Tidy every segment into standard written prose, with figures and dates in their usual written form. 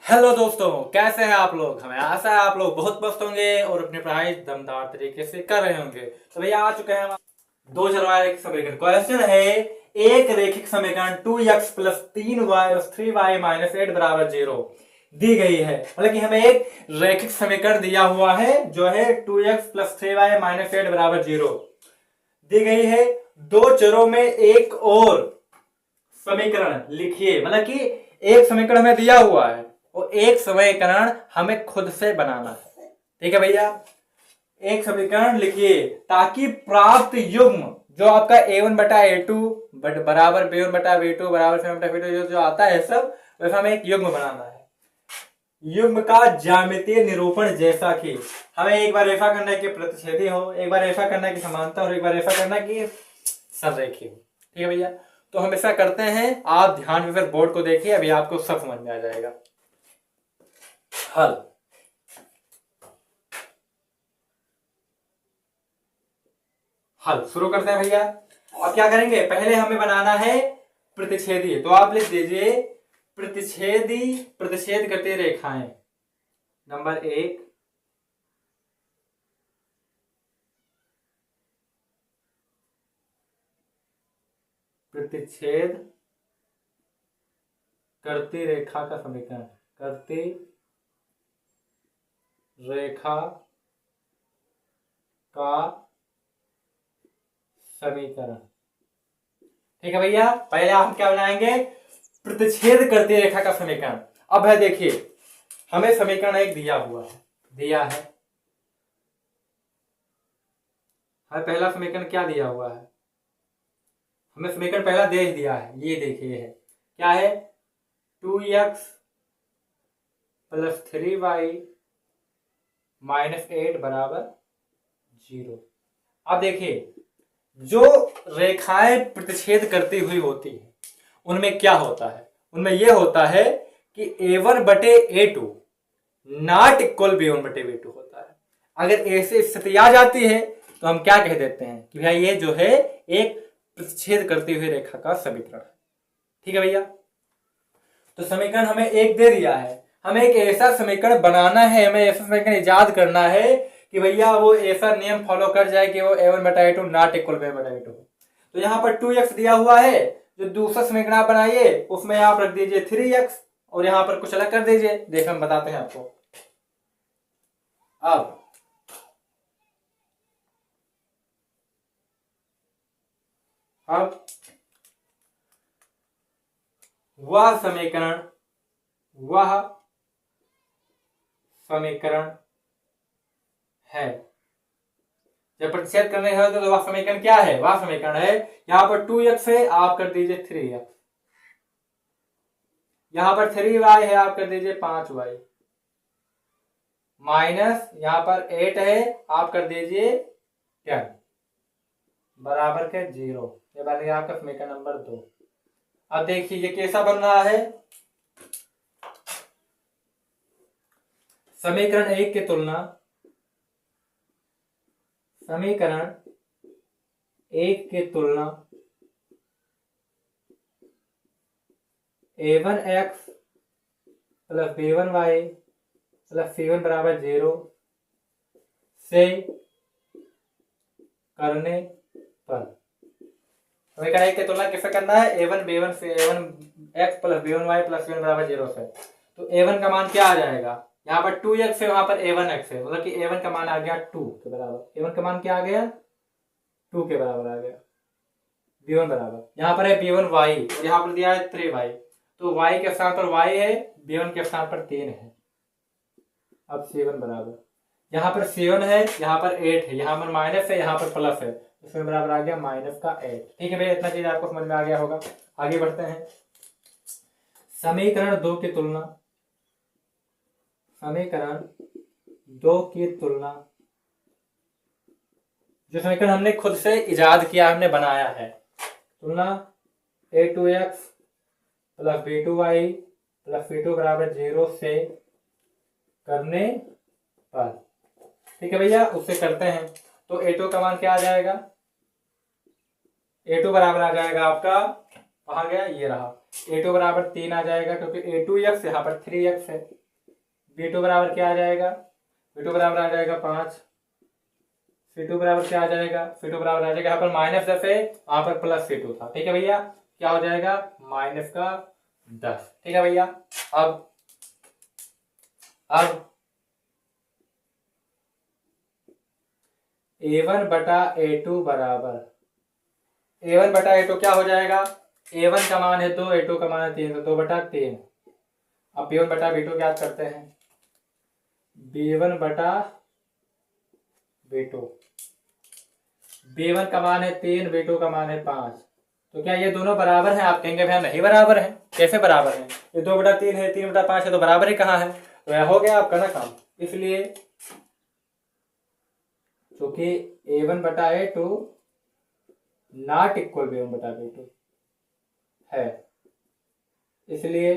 Hello दोस्तों, कैसे हैं आप लोग। हमें आशा है आप लोग बहुत मस्त होंगे और अपनी पढ़ाई दमदार तरीके से कर रहे होंगे। तो भैया आ चुके हैं हम दो चरवाहा रैखिक समीकरण। क्वेश्चन है एक रैखिक समीकरण 2x प्लस 3y और 3y माइनस 8 बराबर 0 दी गई है। मतलब कि हमें एक रैखिक समीकरण दिया हुआ है जो है 2x प्लस 3y माइनस 8 बराबर 0 दी गई है। दो चरों में एक और समीकरण लिखिए। मतलब कि एक समीकरण हमें दिया हुआ है और एक समीकरण हमें खुद से बनाना है। ठीक है भैया, एक समीकरण लिखिए ताकि प्राप्त युग्म जो आपका a1 बटा a2 बराबर b1 बटा b2 बराबर c1 बटा b2 जो आता है सब, वैसा हमें एक युग्म बनाना है। युग्म का ज्यामितीय निरूपण जैसा कि हमें एक बार ऐसा करना है कि प्रतिच्छेदी हो, एक बार ऐसा करना है कि समांतर और एक बार ऐसा करना है कि संरेखी हो। ठीक है भैया, तो हम ऐसा करते हैं। आप ध्यान से फिर बोर्ड को देखिए, अभी आपको सब समझ में आ जाएगा। हल हल शुरू करते हैं भैया। अब क्या करेंगे, पहले हमें बनाना है प्रतिच्छेदी। तो आप लिख दीजिए प्रतिच्छेदी प्रतिच्छेद करती रेखाएं। नंबर 1, प्रतिच्छेद करती रेखा का समीकरण। करती रेखा का समीकरण। ठीक है भैया, पहले हम क्या बनाएंगे, प्रतिच्छेद करती रेखा का समीकरण। अब है देखिए, हमें समीकरण एक दिया हुआ है, दिया है। हमें पहला समीकरण क्या दिया हुआ है, हमें समीकरण पहला दे दिया है, ये देखिए है क्या है, 2x प्लस 3y माइनस 8 बराबर 0। अब देखिए, जो रेखाएं प्रतिच्छेद करती हुई होती है उनमें क्या होता है, उनमें यह होता है कि a1 बटे a2 नॉट इक्वल b1 बटे b2 होता है। अगर ऐसी स्थिति आ जाती है तो हम क्या कह देते हैं कि भाई ये जो है एक प्रतिच्छेद करती हुई रेखा का समीकरण है। ठीक है भैया, तो समीकरण हमें एक दे दिया है, हमें एक ऐसा समीकरण बनाना है, हमें ऐसा समीकरण इजाद करना है कि भैया वो ऐसा नियम फॉलो कर जाए कि वो a1 बटा a2 नॉट इक्वल b1 बटा b2। तो यहाँ पर 2x दिया हुआ है, जो दूसरा समीकरण आप बनाइए उसमें आप रख दीजिए 3x और यहाँ पर कुछ अलग कर दीजिए। देखिए हम बताते हैं आपको। अब वह समीकरण है, जब प्रतिच्छेद करने है तो वह समीकरण क्या है, वह समीकरण है यहां पर 2x है, आप कर दीजिए 3x, यहां पर 3y है, आप कर दीजिए 5y, माइनस यहां पर 8 है, आप कर दीजिए 10 बराबर के 0। ये बन गया आपका समीकरण नंबर 2। अब देखिए ये कैसा बन रहा है, समीकरण एक की तुलना समीकरण एक की तुलना a1x plus b1y plus c1 बराबर 0 से करने पर समीकरण एक की तुलना किससे करना है, a1 b1 से a1x plus b1y plus c1 बराबर 0 से। तो a1 का मान क्या आ जाएगा, यहाँ पर 2x है, वहां पर a1x है, मतलब कि a1 का मान आ गया 2 के बराबर। a1 का मान क्या आ गया, 2 के बराबर आ गया। b1 बराबर, यहाँ पर है b1y और यहाँ पर दिया है 3y, तो y के स्थान पर y है, b1 के स्थान पर 3 है। अब c1 बराबर, यहाँ पर c1 है, यहाँ पर 8 है, यहाँ पर माइनस है, यहाँ पर प्लस है, इसमें बराबर आ गया माइनस का 8। ठीक है भैया, इतना चीज आपको समझ में आ गया होगा। आगे बढ़ते हैं, समीकरण 2 की तुलना समीकरण 2 की तुलना जो समीकरण हमने खुद से इजाद किया, हमने बनाया है, तुलना a2x plus b2y plus c2 बराबर 0 से करने पर। ठीक है भैया, उससे करते हैं। तो a2 का मान क्या आ जाएगा, a2 बराबर आ जाएगा आपका कहाँ गया, ये रहा। a2 बराबर 3 आ जाएगा क्योंकि a2x यहाँ पर 3x है। b2 बराबर क्या आ जाएगा, b2 बराबर आ जाएगा 5। c2 बराबर क्या आ जाएगा, c2 बराबर आ जाएगा यहाँ पर -10 है, वहां पर +c2 था। ठीक है भैया, क्या हो जाएगा -10। ठीक है भैया। अब a1 बटा a2 बराबर a1 बटा a2 क्या हो जाएगा, a1 का मान है 2, a2 का मान है 3, तो 2 बटा 3। अब b1 बटा b2 ज्ञात करते हैं। b1 बटा b2, b1 का मान है 3, b2 का मान है 5। तो क्या ये दोनों बराबर हैं? आप कहेंगे भैया नहीं बराबर है। कैसे बराबर है? ये 2 बटा 3 है, 3 बटा 5 है, तो बराबर ही कहाँ है? तो यह हो गया आपका ना काम। इसलिए क्योंकि a1 बटा a2 नॉट इक्वल b1 बटा b2 है, इसलिए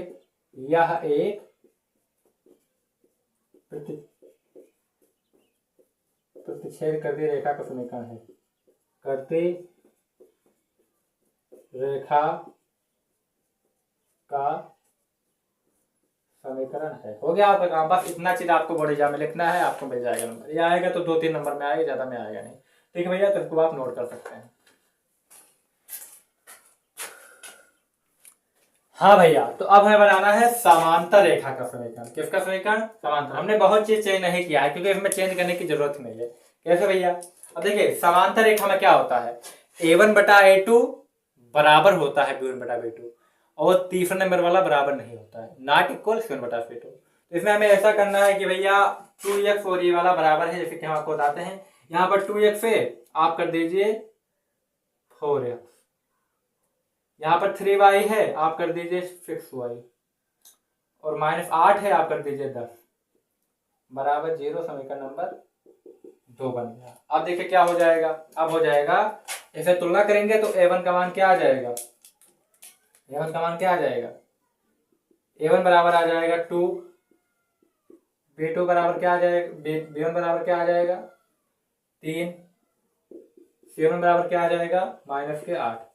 यह एक प्रतिच्छेद करती रेखा का समीकरण है। करती रेखा का समीकरण है। हो गया आपका काम। बस इतना चीज आपको बोर्ड एग्जाम में लिखना है, आपको मिल जाएगा नंबर। ये आएगा तो 2-3 नंबर में आएगा, ज्यादा में आएगा नहीं। ठीक है भैया, तो इसको आप नोट कर सकते हैं। हाँ भैया, तो अब हमें बनाना है समांतर रेखा का समीकरण। किसका समीकरण? समांतर। हमने बहुत चीज चेंज नहीं किया है क्योंकि इसमें चेंज करने की जरूरत नहीं है। कैसे भैया? अब देखिए, समांतर रेखा में क्या होता है, a1 बटा a2 बराबर होता है b1 बटा b2, और तीसरा नंबर वाला बराबर नहीं होता है, नॉट इक्वल c1 बटा c2। तो इसमें हमें ऐसा करना है कि भैया 2x और ये वाला बराबर है, जैसे कि हम आपको बताते हैं। यहाँ पर 2x है, आप कर दीजिए 4x। यहाँ पर 3y है, आप कर दीजिए 6y, और -8 है, आप कर दीजिए 10 बराबर 0। समीकरण नंबर 2 बन गया। अब देखिए क्या हो जाएगा। अब हो जाएगा, इसे तुलना करेंगे तो a1 का मान क्या आ जाएगा, a1 का मान क्या आ जाएगा, a1 बराबर आ जाएगा 2, b2 बराबर क्या आ जाएगा, b1 बराबर क्या आ जाएगा 3, c1 बराबर क्या आ जाएगा -8।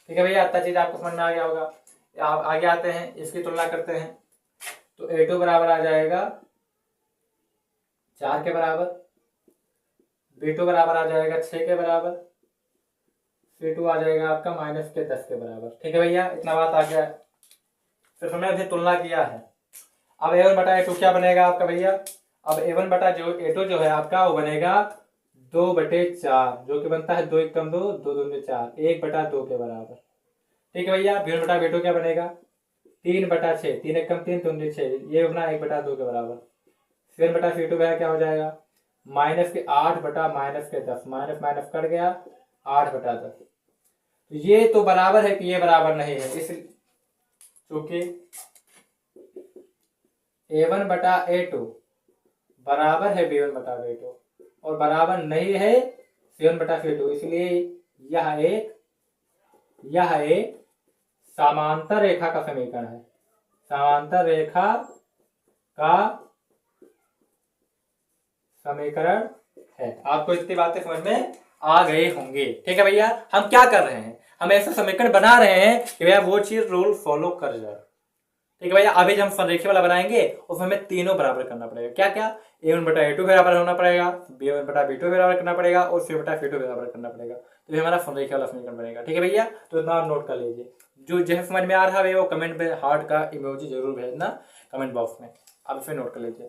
ठीक है भैया, इतना चीज आपको समझ में आ गया होगा। आप आगे आते हैं, इसकी तुलना करते हैं। तो a2 बराबर आ जाएगा 4 के बराबर, b2 बराबर आ जाएगा 6 के बराबर, c2 आ जाएगा आपका -10 के बराबर। ठीक है भैया, इतना बात आ गया। सिर्फ हमने अभी तुलना किया है। अब a1 बटा a2 क्या बनेगा आपका भैया? अब a1 बटा a2 जो है आपका, वो बनेगा 2/4, जो कि बनता है 2 एकम 2, 2 दूनी 4, 1/2 के बराबर। ठीक है भैया, b1 बटा b2 क्या बनेगा 3/6, 3 एकम 3, 2 दूनी 6, ये अपना 1/2 के बराबर। c1 बटा c2 भैया क्या हो जाएगा -8 बटा -10, माइनस माइनस कट गया, 8/10। तो ये तो बराबर है कि ये बराबर नहीं है, इस क्योंकि a1 बटा a2 बराबर है b1 बटा b2 और बराबर नहीं है c1 बटा c2, इसलिए यह एक समांतर रेखा का समीकरण है। समांतर रेखा का समीकरण है। आपको इतनी बातें समझ में आ गए होंगे। ठीक है भैया, हम क्या कर रहे हैं, हम ऐसा समीकरण बना रहे हैं कि भैया वो चीज रूल फॉलो कर जाए। ठीक है भैया, अभी जब हम संरेखी वाला बनाएंगे उसमें हमें तीनों बराबर करना पड़ेगा। क्या क्या? a1 बटा a2 बराबर होना पड़ेगा, b1 बटा b2 बराबर करना पड़ेगा, और c बटा c2 बराबर करना पड़ेगा। तो ये हमारा संरेखी वाला समीकरण बनेगा। ठीक है भैया, तो इतना आप नोट कर लीजिए। जो जैसे समझ में आ रहा है वो कमेंट में हार्ट का इमोजी जरूर भेजना कमेंट बॉक्स में। आप इसे नोट कर लीजिए।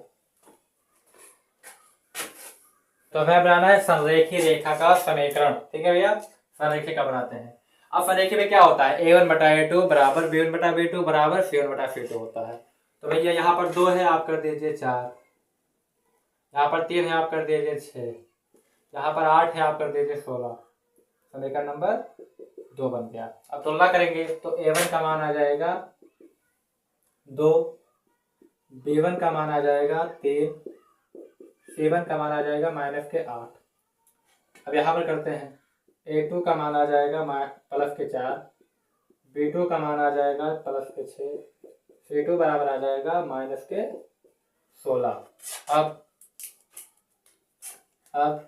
तो हमें बनाना है संरेखी रेखा का समीकरण। ठीक है भैया, संरेखी का बनाते हैं। अब संरेखी में क्या होता है, a1 बटा a2 बराबर b1 बटा b2 बराबर c1 बटा c2 होता है। तो भैया यहाँ पर 2 है, आप कर दीजिए 4, यहाँ पर 3 है, आप कर दीजिए 6, यहाँ पर 8 है, आप कर दीजिए 16। समीकरण नंबर 2 बन गया। अब तुलना करेंगे तो a1 का मान आ जाएगा 2, b1 का मान आ जाएगा 3, c1 का मान आ जाएगा -8। अब यहाँ पर करते हैं, a2 का मान आ जाएगा +4, b2 का मान आ जाएगा +6, c2 बराबर आ जाएगा -16। अब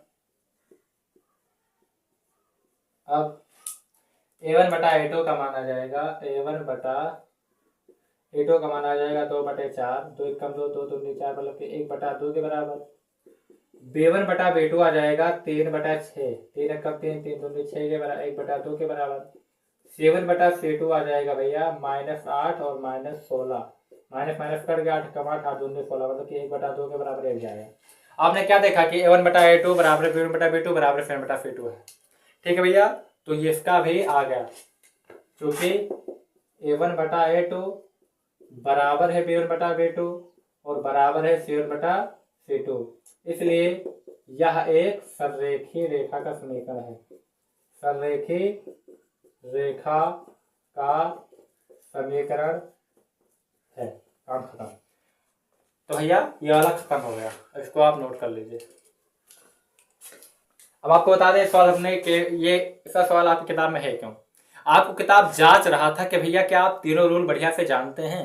A1 बटा A2 का मान आ जाएगा A1 बटा A2 का मान आ जाएगा 2/4, 2 एक कम 2, 2 दूनी 4, मतलब कि 1/2 के बराबर। B1 बटा B2 आ जाएगा 3/6, 3 एक कम 3, 3 दूनी 6 के बराबर, 1/2 के बराबर। C1 बटा C2 आ जाएगा भैया -8 और -16, माइनस माइनस कट गया, 8 कम 8, 8 दूनी 16, मतलब कि 1/2 के बराबर एक जाएगा। आपने क्या देखा कि A1 बटा A2 बराबर B1 बटा B2 बराबर C1 बटा C2 है। ठीक है भैया, तो ये इसका भी आ गया, क्योंकि A1 बटा A2 बराबर है B1 बटा B2 और बराबर है C1 बटा C2, इसलिए यह एक सररेखीय रेखा का समीकरण है। सररेखीय रेखा का समीकरण है। काम खत्म। तो भैया ये वाला खत्म हो गया, इसको आप नोट कर लीजिए। अब आपको बता दें सवाल अपने के ये ऐसा सवाल आपकी किताब में है क्यों। आपको किताब जांच रहा था कि भैया क्या आप तीनों रूल बढ़िया से जानते हैं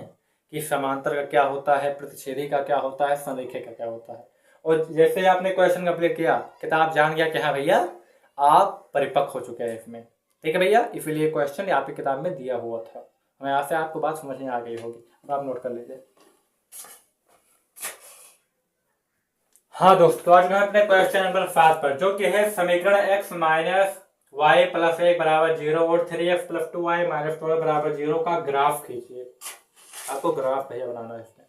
कि समांतर का क्या होता है, प्रतिच्छेदी का क्या होता है, संरेखीय का क्या होता है। और जैसे आपने क्वेश्चन कंप्लीट किया, किताब जान गया कि हाँ भैया आप परिपक्व हो चुके हैं इसमें। ठीक है भैया, इसीलिए क्वेश्चन आपकी किताब में दिया हुआ था। हमें यहाँ से आपको बात समझ में आ गई होगी। अब आप नोट कर लीजिए। हाँ दोस्तों, आज मैं अपने क्वेश्चन नंबर 7 पर, जो कि है समीकरण x माइनस वाई प्लस 1 बराबर 0 और 3x प्लस 2y माइनस 12 बराबर 0 का ग्राफ खींचिए। आपको ग्राफ भैया बनाना है इसमें।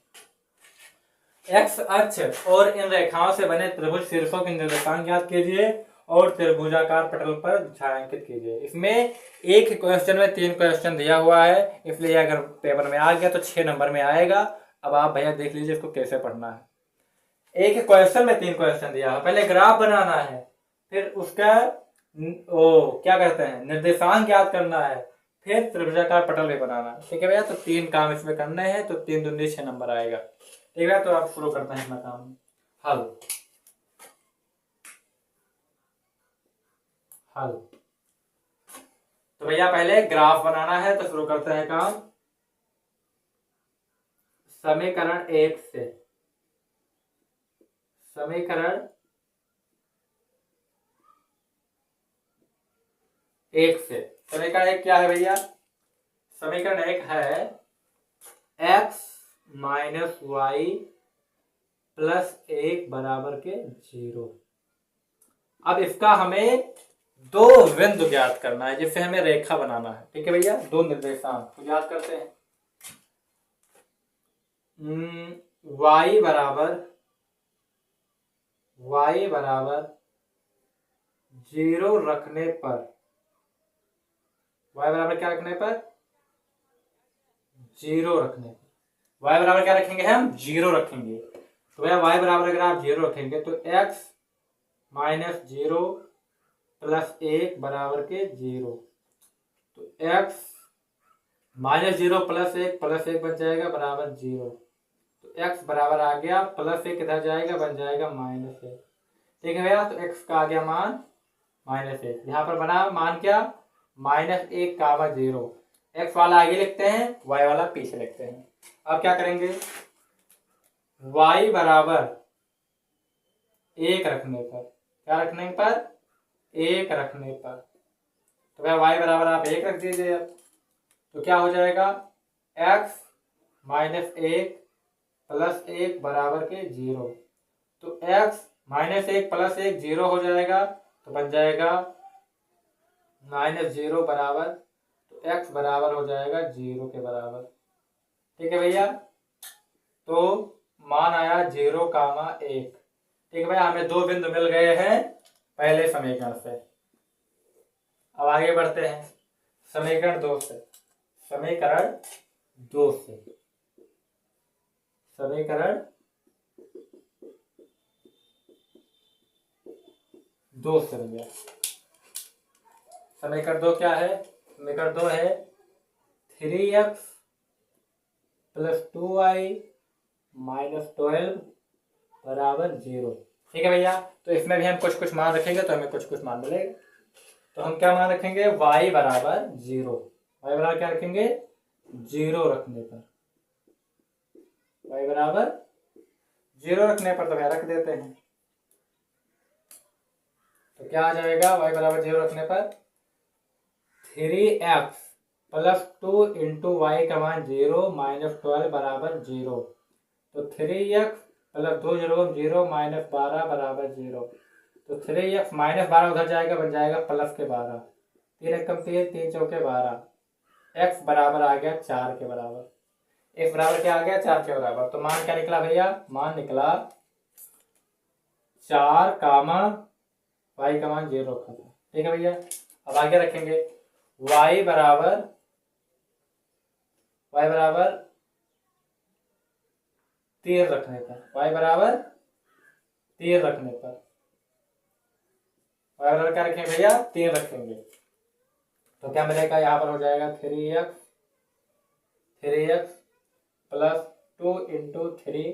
x अक्ष और इन रेखाओं से बने त्रिभुज शीर्षों के निर्देशांक ज्ञात कीजिए और त्रिभुजाकार पटल पर छायांकित कीजिए। इसमें एक क्वेश्चन में 3 क्वेश्चन दिया हुआ है, इसलिए अगर पेपर में आ गया तो 6 नंबर में आएगा। अब आप भैया देख लीजिए इसको कैसे पढ़ना है। एक क्वेश्चन में 3 क्वेश्चन दिया है, पहले ग्राफ बनाना है, फिर उसका क्या कहते हैं निर्देशांक ज्ञात करना है, फिर त्रिभुजाकार पटल भी बनाना है। ठीक है भैया, तो 3 काम इसमें करने हैं, तो 3 दूनी 6 नंबर आएगा। ठीक है, तो आप शुरू करते हैं अपना काम। हल हल तो भैया पहले ग्राफ बनाना है, तो शुरू करते हैं काम समीकरण 1 से। समीकरण 1 से, समीकरण 1 क्या है भैया? समीकरण 1 है x माइनस वाई प्लस 1 बराबर के 0। अब इसका हमें 2 बिंदु ज्ञात करना है, जिससे हमें रेखा बनाना है। ठीक है भैया, 2 निर्देशांक तो ज्ञात करते हैं। y बराबर 0 रखने पर, y बराबर क्या रखने पर? 0 रखने पर। y बराबर क्या रखेंगे? हम 0 रखेंगे। तो भैया y बराबर अगर आप 0 रखेंगे तो x माइनस 0 प्लस 1 बराबर के 0। तो x माइनस 0 प्लस 1 बन जाएगा बराबर 0। तो x बराबर आ गया प्लस 1 किधर जाएगा? बन जाएगा -1। ठीक है भैया, तो x का आ गया मान -1। यहाँ पर बना मान क्या? -1 कामा 0। x वाला आगे लिखते हैं, y वाला पीछे लिखते हैं। अब क्या करेंगे? y बराबर 1 रखने पर, क्या रखने पर? 1 रखने पर, तो भाई y बराबर आप 1 रख दीजिए। अब तो क्या हो जाएगा? x माइनस 1 प्लस 1 बराबर के 0। तो x माइनस 1 प्लस 1 0 हो जाएगा, तो बन जाएगा -0 बराबर, तो x बराबर हो जाएगा 0 के बराबर। ठीक है भैया, तो मान आया 0 कामा 1। ठीक है भैया, हमें 2 बिंदु मिल गए हैं पहले समीकरण से। अब आगे बढ़ते हैं समीकरण 2 से। समीकरण 2 से, समीकरण 2 से भैया, समीकरण 2 क्या है? समीकरण 2 है 3x प्लस 2y माइनस 12 बराबर 0। ठीक है भैया, तो इसमें भी हम कुछ मान रखेंगे तो हमें कुछ मान मिलेगा। तो हम क्या मान रखेंगे? y बराबर 0। y बराबर क्या रखेंगे? 0 रखने पर, y बराबर 0 रखने पर, तो भैया रख देते हैं। तो क्या आ जाएगा y बराबर 0 रखने पर? 3x प्लस 2 इंटू वाई का मान 0 माइनस 12 बराबर 0। तो 3x प्लस 2 0 माइनस 12 बराबर 0। तो 3x माइनस 12 उधर जाएगा, बन जाएगा प्लस के 12। 3 एकम 3, 3 चौके 12। x बराबर आ गया 4 के बराबर। x बराबर क्या आ गया? 4 के बराबर। तो मान क्या निकला भैया? मान निकला 4 कामा y का मान 0 रखा था। ठीक है भैया। अब आगे रखेंगे y बराबर 13 रखने पर, y बराबर 13 रखने पर, y बराबर क्या रखेंगे भैया? 3 रखेंगे। तो क्या मिलेगा? यहाँ पर हो जाएगा 3x प्लस 2 इंटू 3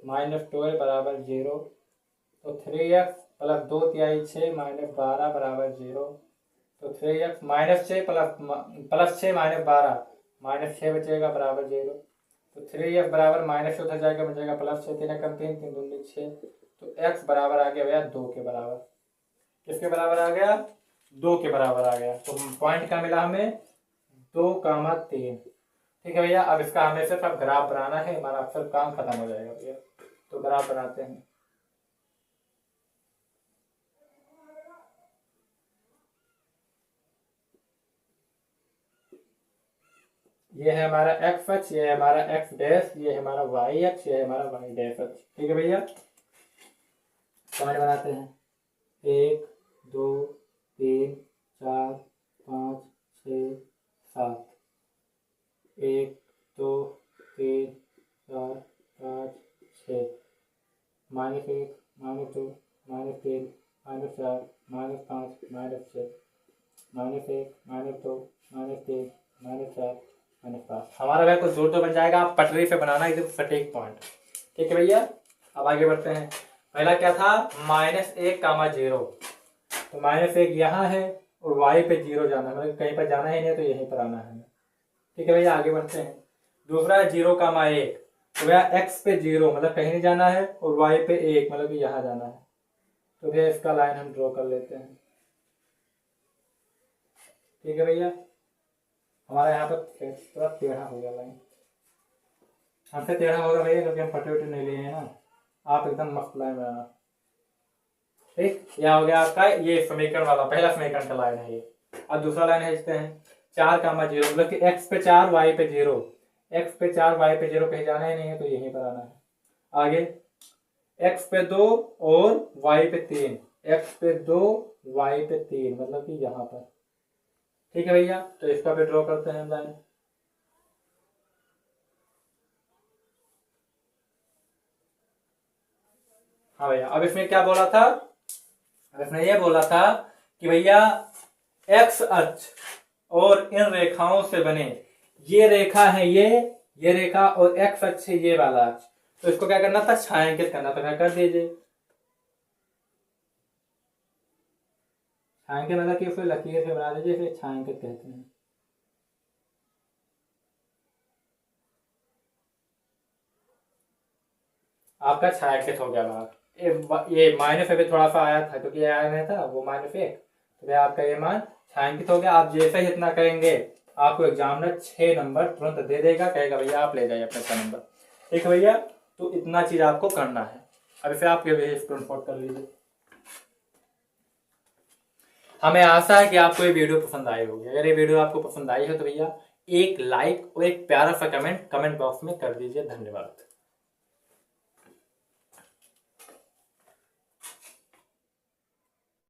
माइनस 12 बराबर 0। तो 3x प्लस 2 तिहाई 6 माइनस 12 बराबर 0। तो 3x minus 6 plus 6 minus 12 minus 6 बचेगा बराबर 0। तो 3x बराबर माइनस उधर जाएगा, बन जाएगा प्लस 6। 3 कम 3, 3 दूनी 6। तो x बराबर आ गया भैया 2 के बराबर। किसके बराबर आ गया? 2 के बराबर आ गया। तो पॉइंट क्या मिला हमें? 2 कामा 3। ठीक है भैया। अब इसका हमें सिर्फ अब ग्राफ बनाना है, हमारा अक्सर काम खत्म हो जाएगा भैया। तो ग्राफ बनाते हैं। ये है हमारा एक्स अक्ष, ये है हमारा एक्स डैश, ये है हमारा वाई अक्ष, ये है हमारा वाई डैश अक्ष। ठीक है भैया। पॉइंट बनाते हैं। 1 2 3 4 5 6 7। 1 2 3 4 5 6 minus 1 minus 2 minus 3 minus 4 minus 5 minus 6 minus 1 minus 2 minus 3 minus 4 minus 5। हमारा भैया कुछ दूर तो बन जाएगा। आप पटरी पे बनाना एकदम सटीक पॉइंट। ठीक है भैया। अब आगे बढ़ते हैं। पहला क्या था? -1 कामा 0। तो -1 यहाँ है और y पे 0 जाना है, मतलब कहीं पर जाना ही नहीं, तो यहीं पर आना है। ठीक है भैया। आगे बढ़ते हैं। दूसरा है 0 कामा 1। तो भैया x पे 0 मतलब कहीं नहीं जाना है, और y पे 1 मतलब कि यहाँ जाना है। तो भैया इसका लाइन हम ड्रॉ कर लेते हैं। ठीक है भैया। हमारा यहाँ पर थोड़ा टेढ़ा हो गया लाइन। हमसे टेढ़ा होगा भैया क्योंकि हम फटे उटे नहीं लिए हैं ना। आप एकदम मस्त लाइन बनाना। ठीक। यह हो गया आपका ये समीकरण वाला पहला समीकरण का लाइन है ये। अब दूसरा लाइन है, इसते हैं 4 कामा 0 मतलब कि x पे 4 y पे 0। x पे 4 y पे 0 कहीं जाना ही नहीं है, तो यहीं पर आना है। आगे x पे 2 और y पे 3। x पे 2 y पे 3 मतलब कि यहाँ पर। ठीक है भैया। तो इसका भी ड्रॉ करते हैं लाइन। हाँ भैया। अब इसमें क्या बोला था? अब इसने ये बोला था कि भैया x अक्ष और इन रेखाओं से बने ये रेखा है, ये रेखा, और x अक्ष है ये वाला अक्ष। तो इसको क्या करना था? छायांकित करना। तो क्या कर दीजिए। छायांकित मतलब कि फिर लकीर से बना दीजिए, फिर छायांकित कहते हैं। आपका छायांकित हो गया बाहर। ये माइनस अभी थोड़ा सा आया था क्योंकि ये आया नहीं था, वो -1। तो भैया आपका ये मान छायांकित हो गया। आप जैसे ही इतना करेंगे आपको एग्जामिनर 6 नंबर तुरंत दे देगा, कहेगा भैया आप ले जाइए अपने 6 नंबर। ठीक है भैया। तो इतना चीज आपको करना है। अब इसे आप स्क्रीन शॉट कर लीजिए। हमें आशा है कि आपको ये वीडियो पसंद आई होगी। अगर ये वीडियो आपको पसंद आई है तो भैया एक लाइक और एक प्यारा सा कमेंट बॉक्स में कर दीजिए। धन्यवाद।